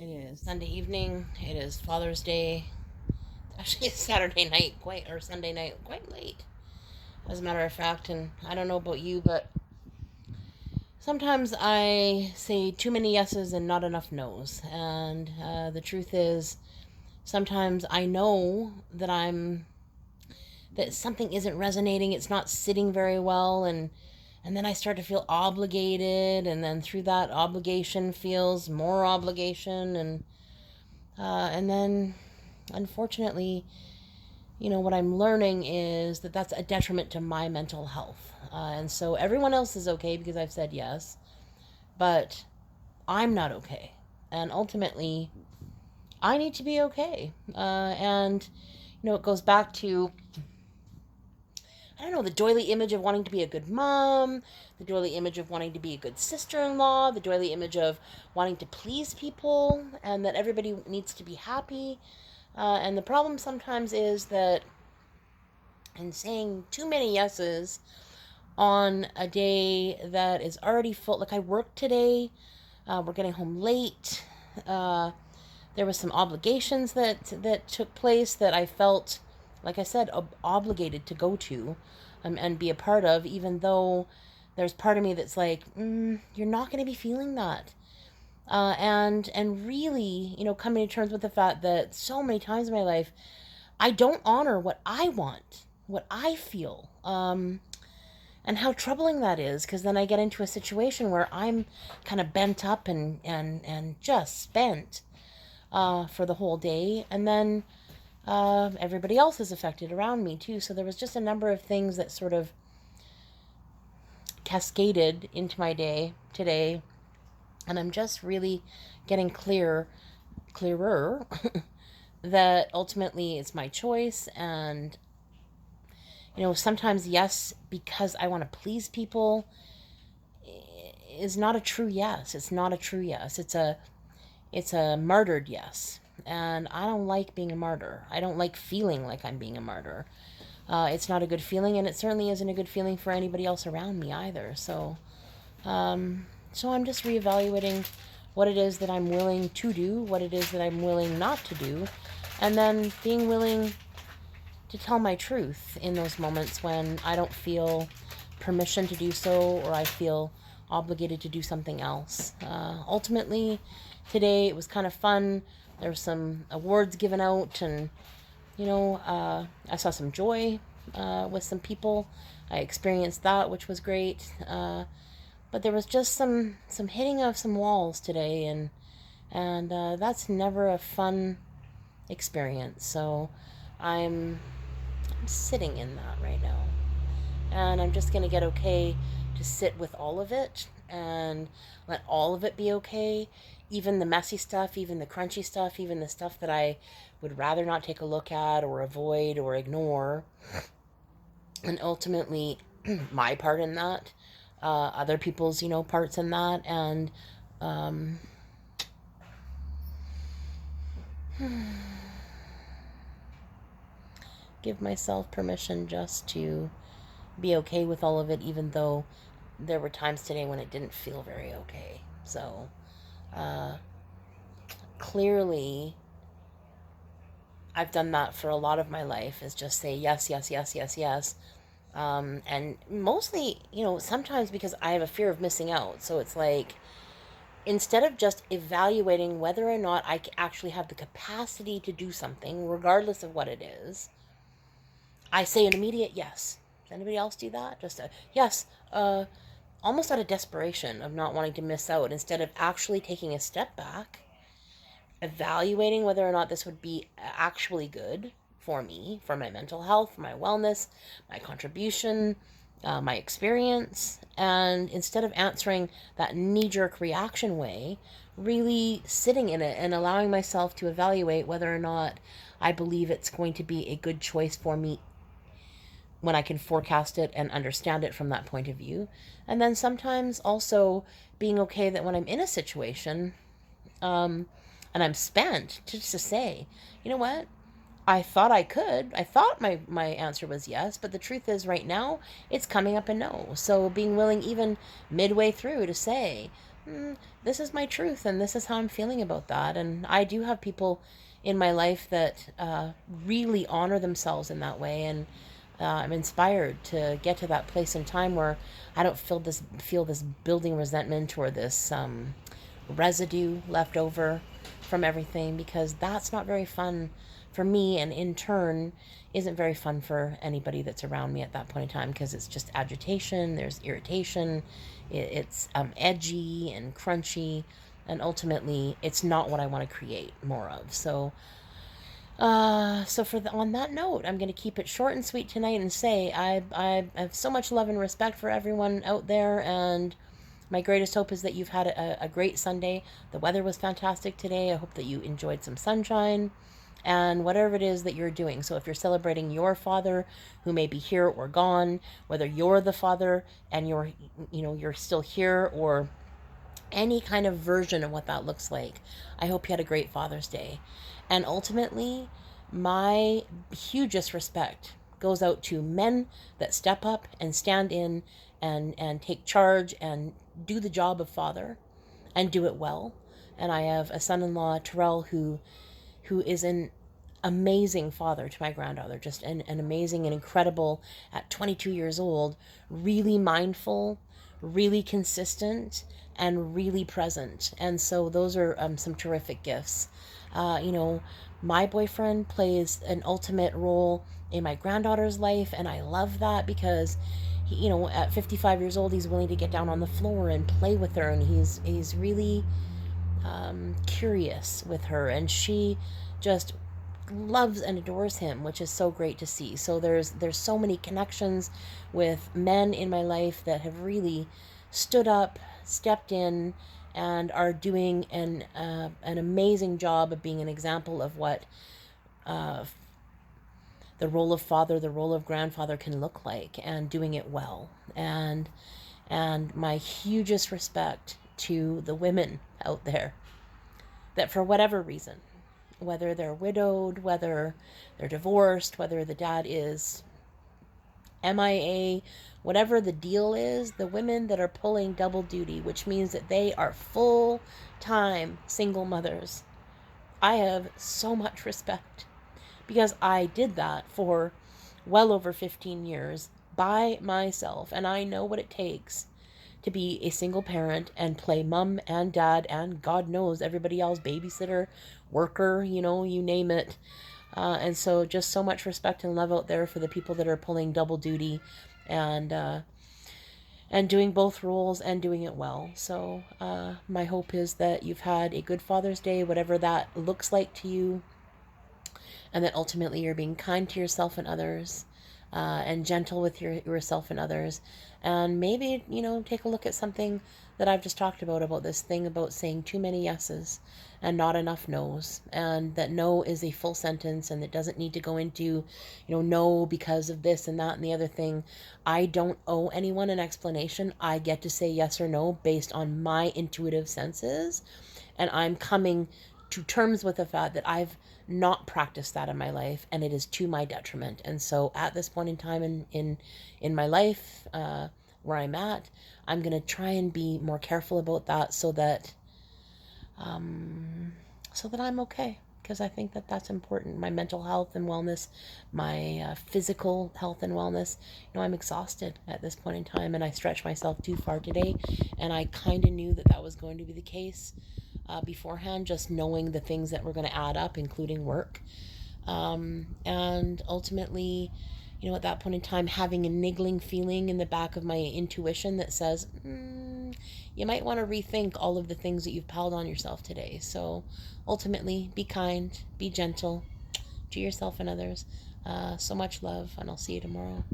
It is Sunday evening. It is Father's Day. Actually, it's Saturday night, or Sunday night, quite late, as a matter of fact. And I don't know about you, but sometimes I say too many yeses and not enough nos. And the truth is, sometimes I know that something isn't resonating. It's not sitting very well, and then I start to feel obligated, and then through that obligation feels more obligation, and then unfortunately, what I'm learning is that that's a detriment to my mental health. And so everyone else is okay because I've said yes, but I'm not okay. And ultimately, I need to be okay. It goes back to, I don't know, the doily image of wanting to be a good mom, the doily image of wanting to be a good sister in law, the doily image of wanting to please people, and that everybody needs to be happy. And the problem sometimes is that in saying too many yeses on a day that is already full, like I worked today, we're getting home late. There was some obligations that took place that I felt, like I said, obligated to go to, and be a part of, even though there's part of me that's like, you're not going to be feeling that. And really, coming to terms with the fact that so many times in my life, I don't honor what I want, what I feel, and how troubling that is, because then I get into a situation where I'm kind of bent up and just spent for the whole day, and then everybody else is affected around me too. So there was just a number of things that sort of cascaded into my day today, and I'm just really getting clearer that ultimately it's my choice. And sometimes yes, because I want to please people, is not a true yes. It's not a true yes. It's a martyred yes. And I don't like being a martyr. I don't like feeling like I'm being a martyr. It's not a good feeling, and it certainly isn't a good feeling for anybody else around me either. So I'm just reevaluating what it is that I'm willing to do, what it is that I'm willing not to do, and then being willing to tell my truth in those moments when I don't feel permission to do so, or I feel obligated to do something else. Ultimately, today it was kind of fun. There were some awards given out, and I saw some joy with some people. I experienced that, which was great. But there was just some hitting of some walls today, and that's never a fun experience. So I'm sitting in that right now, and I'm just gonna get okay to sit with all of it and let all of it be okay, even the messy stuff, even the crunchy stuff, even the stuff that I would rather not take a look at or avoid or ignore. And ultimately, my part in that, other people's, parts in that, and um, give myself permission just to be okay with all of it, even though there were times today when it didn't feel very okay. So, uh, clearly, I've done that for a lot of my life, is just say yes, yes, yes, yes, yes. And mostly, sometimes because I have a fear of missing out. So it's like, instead of just evaluating whether or not I actually have the capacity to do something, regardless of what it is, I say an immediate yes. Does anybody else do that? Just a yes, almost out of desperation of not wanting to miss out, instead of actually taking a step back, evaluating whether or not this would be actually good for me, for my mental health, for my wellness, my contribution, my experience. And instead of answering that knee jerk reaction way, really sitting in it and allowing myself to evaluate whether or not I believe it's going to be a good choice for me when I can forecast it and understand it from that point of view. And then sometimes also being okay that when I'm in a situation, and I'm spent, just to say, you know what? I thought I could. I thought my answer was yes, but the truth is right now it's coming up a no. So being willing even midway through to say, this is my truth and this is how I'm feeling about that. And I do have people in my life that really honor themselves in that way. And I'm inspired to get to that place in time where I don't feel this building resentment or this residue left over from everything, because that's not very fun for me, and in turn isn't very fun for anybody that's around me at that point in time, because it's just agitation, there's irritation, it's edgy and crunchy, and ultimately it's not what I want to create more of. So on that note, I'm going to keep it short and sweet tonight and say I have so much love and respect for everyone out there, and my greatest hope is that you've had a great Sunday. The weather was fantastic today. I hope that you enjoyed some sunshine and whatever it is that you're doing. So if you're celebrating your father who may be here or gone, whether you're the father and you're still here, or any kind of version of what that looks like, I hope you had a great Father's Day. And ultimately, my hugest respect goes out to men that step up and stand in and take charge and do the job of father and do it well. And I have a son-in-law, Terrell, who is an amazing father to my granddaughter, just an amazing and incredible, at 22 years old, really mindful, really consistent, and really present. And so those are some terrific gifts. My boyfriend plays an ultimate role in my granddaughter's life, and I love that because at 55 years old, he's willing to get down on the floor and play with her, and he's really curious with her, and she just loves and adores him, which is so great to see. So there's so many connections with men in my life that have really stood up, stepped in, and are doing an amazing job of being an example of what the role of father, the role of grandfather can look like, and doing it well. And my hugest respect to the women out there that, for whatever reason, whether they're widowed, whether they're divorced, whether the dad is MIA, whatever the deal is, the women that are pulling double duty, which means that they are full-time single mothers, I have so much respect, because I did that for well over 15 years by myself, and I know what it takes to be a single parent and play mom and dad and God knows everybody else, babysitter, worker, you name it. And so just so much respect and love out there for the people that are pulling double duty and doing both roles and doing it well. So my hope is that you've had a good Father's Day, whatever that looks like to you, and that ultimately you're being kind to yourself and others, and gentle with yourself and others. And maybe, take a look at something that I've just talked about this thing about saying too many yeses and not enough no's, and that no is a full sentence, and it doesn't need to go into, no because of this and that and the other thing. I don't owe anyone an explanation. I get to say yes or no based on my intuitive senses, and I'm coming to terms with the fact that I've not practiced that in my life, and it is to my detriment. And so at this point in time in my life, where I'm at, I'm going to try and be more careful about that, so that I'm okay, because I think that that's important. My mental health and wellness, my physical health and wellness. I'm exhausted at this point in time, and I stretched myself too far today, and I kind of knew that was going to be the case beforehand, just knowing the things that were going to add up, including work. And ultimately, at that point in time, having a niggling feeling in the back of my intuition that says, you might want to rethink all of the things that you've piled on yourself today. So ultimately, be kind, be gentle to yourself and others. So much love, and I'll see you tomorrow.